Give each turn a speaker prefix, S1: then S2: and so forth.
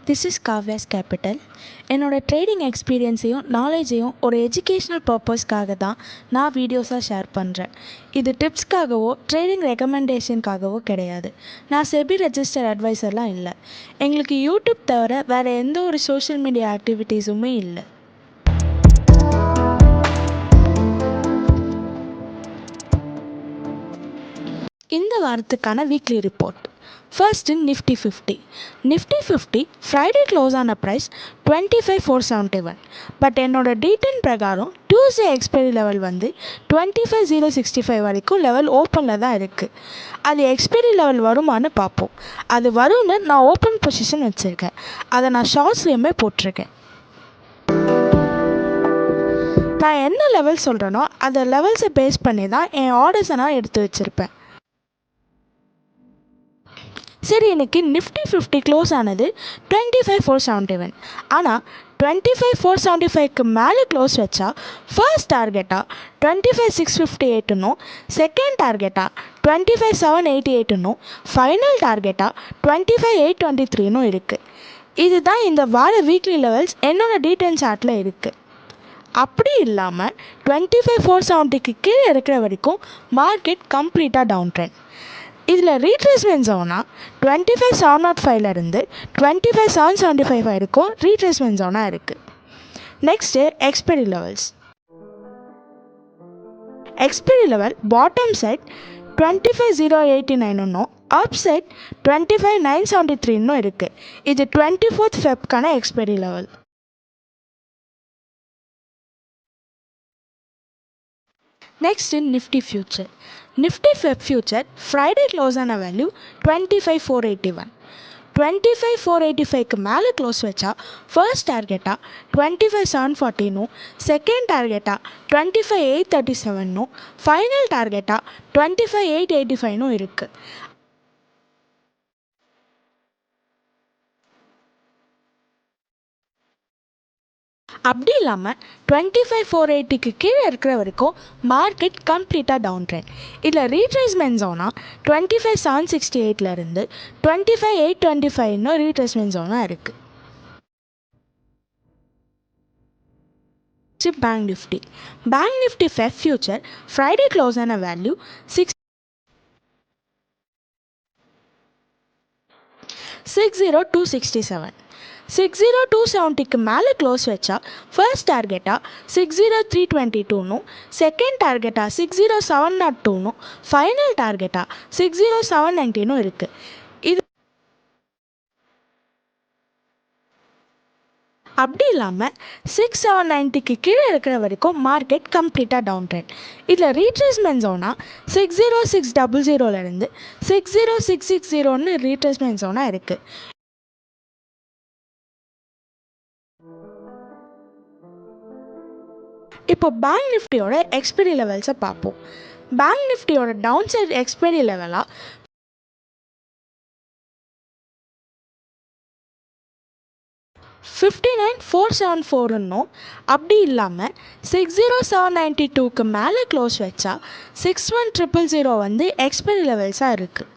S1: This is Kavya's capital. என்னோடய trading எக்ஸ்பீரியன்ஸையும் நாலேஜையும் ஒரு எஜுகேஷ்னல் பர்பஸ்க்காக தான் நான் வீடியோஸாக ஷேர் பண்ணுறேன். இது டிப்ஸ்க்காகவோ ட்ரேடிங் ரெக்கமெண்டேஷனுக்காகவோ கிடையாது. நான் செபி ரெஜிஸ்டர் அட்வைசர்லாம் இல்லை. எங்களுக்கு யூடியூப் தவிர வேறு எந்த ஒரு சோஷியல் மீடியா ஆக்டிவிட்டீஸுமே இல்லை. இந்த வாரத்துக்கான weekly report. First Nifty 50. Nifty 50 Friday close ஆன ப்ரைஸ் 25,471. பட் என்னோட டீடைன் பிரகாரம் டியூஸ்டே எக்ஸ்பைரி லெவல் வந்து 25,065 வரைக்கும் லெவல் ஓப்பனில் தான் இருக்குது. அது எக்ஸ்பைரி லெவல் வருமானு பார்ப்போம். அது வரும்னு நான் ஓப்பன் பொசிஷன் வச்சுருக்கேன். அதை நான் ஷார்ட்ஸ்லேயுமே போட்டிருக்கேன். நான் என்ன லெவல் சொல்கிறேனோ அந்த லெவல்ஸை பேஸ் பண்ணி தான் என் ஆர்டர்ஸை நான் எடுத்து வச்சுருப்பேன். சரி, இன்றைக்கி நிஃப்டி 50 க்ளோஸ் ஆனது 25,471. ஆனால் 25,475க்கு மேலே க்ளோஸ் வச்சா ஃபர்ஸ்ட் டார்கெட்டாக 25,658னும், செகண்ட் டார்கெட்டாக 25,788னும், ஃபைனல் டார்கெட்டாக 25,823னும் இருக்குது. இதுதான் இந்த வார வீக்லி லெவல்ஸ் என்னோடய டீடைல் சார்ட்டில் இருக்குது. அப்படி இல்லாமல் 25,470க்கு கீழே இருக்கிற வரைக்கும் மார்க்கெட் கம்ப்ளீட்டாக டவுன் ட்ரெண்ட். இதில் ரீட்ரேஸ்மெண்ட் ஜோனாக 25,705லேருந்து 25,775 வரைக்கும் ரீட்ரேஸ்மெண்ட் ஜோனாக இருக்குது. Next expiry levels. Expiry level bottom side 25,089னும் அப் சைட் 25,973னும் இருக்குது. இது 24th ஃபெப்க்கான expiry level. Next Nifty future. Nifty Feb future Friday close ஆன வேல்யூ 25,481. 25,485க்கு மேலே க்ளோஸ் வச்சா ஃபர்ஸ்ட் டார்கெட்டாக 25,740னும், செகண்ட் டார்கெட்டாக 25,837னும், ஃபைனல் டார்கெட்டாக 25,885னும் இருக்குது. அப்படி இல்லாமல் 25,480க்கு கீழே இருக்கிற வரைக்கும் மார்க்கெட் கம்ப்ளீட்டாக டவுன் ட்ரெண்ட். இதில் ரீட்ரேஸ்மெண்ட் ஜோனாக 25,768லேருந்து 25,825 ரீட்ரேஸ்மெண்ட் ஜோனாக இருக்குது. Bank Nifty. Bank Nifty Feb future Friday close ஆன வேல்யூ 60,267. 60,270க்கு மேலே க்ளோஸ் வச்சா ஃபர்ஸ்ட் டார்கெட்டாக 60,322னும், செகண்ட் டார்கெட்டாக 60,702னும், ஃபைனல் டார்கெட்டாக 60,790னும் இருக்குது. இது அப்படி இல்லாமல் 6,790க்கு கீழே இருக்கிற வரைக்கும் மார்க்கெட் கம்ப்ளீட்டாக டவுன் ட்ரெண்ட். இதில் ரீட்ரேஸ்மெண்ட் ஜோனாக 60,600லேருந்து 60,660ன்னு ரீட்ரேஸ்மெண்ட் ஜோனாக இருக்குது. இப்போ பேங்க் நிஃப்டியோட எக்ஸ்பைரி லெவல்ஸை பார்ப்போம். பேங்க் நிஃப்டியோட டவுன் சைட் எக்ஸ்பைரி லெவலாக 59,474ன்னும், அப்படி இல்லாமல் 60,792க்கு மேலே க்ளோஸ் வச்சா 61,000 வந்து எக்ஸ்பைரி லெவல்ஸாக இருக்குது.